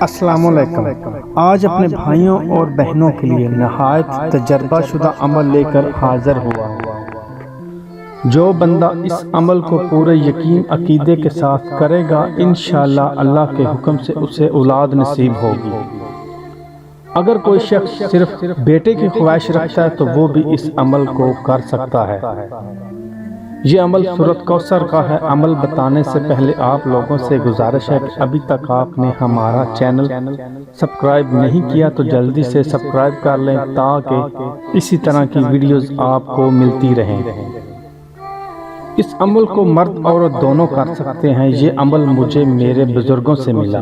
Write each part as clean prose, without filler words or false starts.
السلام علیکم۔ آج اپنے بھائیوں اور بہنوں کے لیے نہایت تجربہ شدہ عمل لے کر حاضر ہوا ہوں۔ جو بندہ اس عمل کو پورے یقین عقیدے کے ساتھ کرے گا، انشاءاللہ اللہ کے حکم سے اسے اولاد نصیب ہوگی۔ اگر کوئی شخص صرف بیٹے کی خواہش رکھتا ہے تو وہ بھی اس عمل کو کر سکتا ہے۔ یہ عمل سورۃ کوثر کا ہے۔ عمل بتانے سے پہلے آپ لوگوں سے گزارش ہے کہ ابھی تک آپ نے ہمارا چینل سبسکرائب نہیں کیا تو جلدی سے سبسکرائب کر لیں تاکہ اسی طرح کی ویڈیوز آپ کو ملتی رہیں۔ اس عمل کو مرد عورت دونوں کر سکتے ہیں۔ یہ عمل مجھے میرے بزرگوں سے ملا،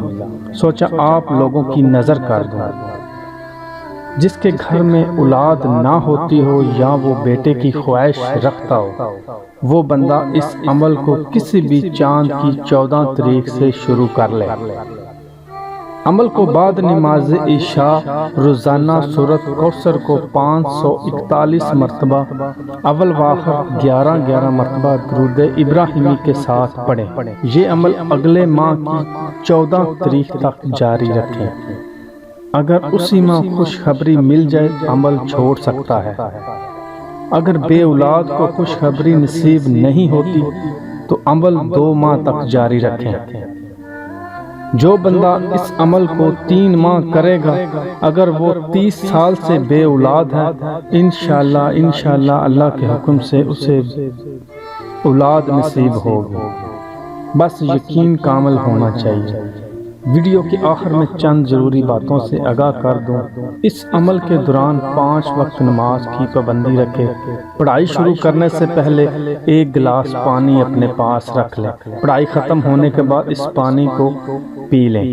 سوچا آپ لوگوں کی نظر کر دوں۔ جس کے گھر میں اولاد نہ ہوتی ہو یا وہ بیٹے کی خواہش رکھتا ہو، وہ بندہ اس عمل کو کسی بھی چاند کی 14 تاریخ سے شروع کر لے۔ عمل کو بعد نماز عشاء روزانہ سورۃ کوثر کو 541 مرتبہ اول و آخر 11 مرتبہ درود ابراہیمی کے ساتھ پڑھیں۔ یہ عمل اگلے ماہ کی 14 تاریخ تک جاری رکھیں۔ اگر اسی ماہ خوشخبری مل جائے عمل چھوڑ سکتا ہے۔ اگر بے اولاد کو خوشخبری نصیب نہیں ہوتی تو عمل 2 ماہ تک جاری رکھیں۔ جو بندہ اس عمل کو 3 ماہ کرے گا، اگر وہ 30 سال سے بے اولاد ہے، انشاءاللہ اللہ کے حکم سے اسے اولاد نصیب ہوگی۔ بس یقین کامل ہونا چاہیے۔ ویڈیو کے آخر میں چند ضروری باتوں سے آگاہ کر دوں۔ اس عمل کے دوران 5 وقت نماز کی پابندی رکھیں۔ پڑھائی شروع کرنے سے پہلے 1 گلاس پانی اپنے پاس رکھ لیں۔ پڑھائی ختم ہونے کے بعد اس پانی کو پی لیں۔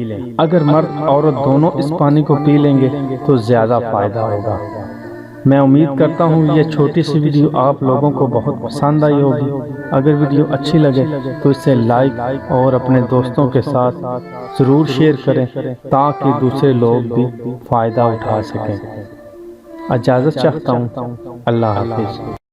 اگر مرد عورت دونوں اس پانی کو پی لیں گے تو زیادہ فائدہ ہوگا۔ میں امید کرتا ہوں یہ چھوٹی سی ویڈیو آپ لوگوں کو بہت پسند آئی ہوگی۔ اگر ویڈیو اچھی لگے تو اسے لائک اور اپنے دوستوں کے ساتھ ضرور شیئر کریں تاکہ دوسرے لوگ بھی فائدہ اٹھا سکیں۔ اجازت چاہتا ہوں۔ اللہ حافظ۔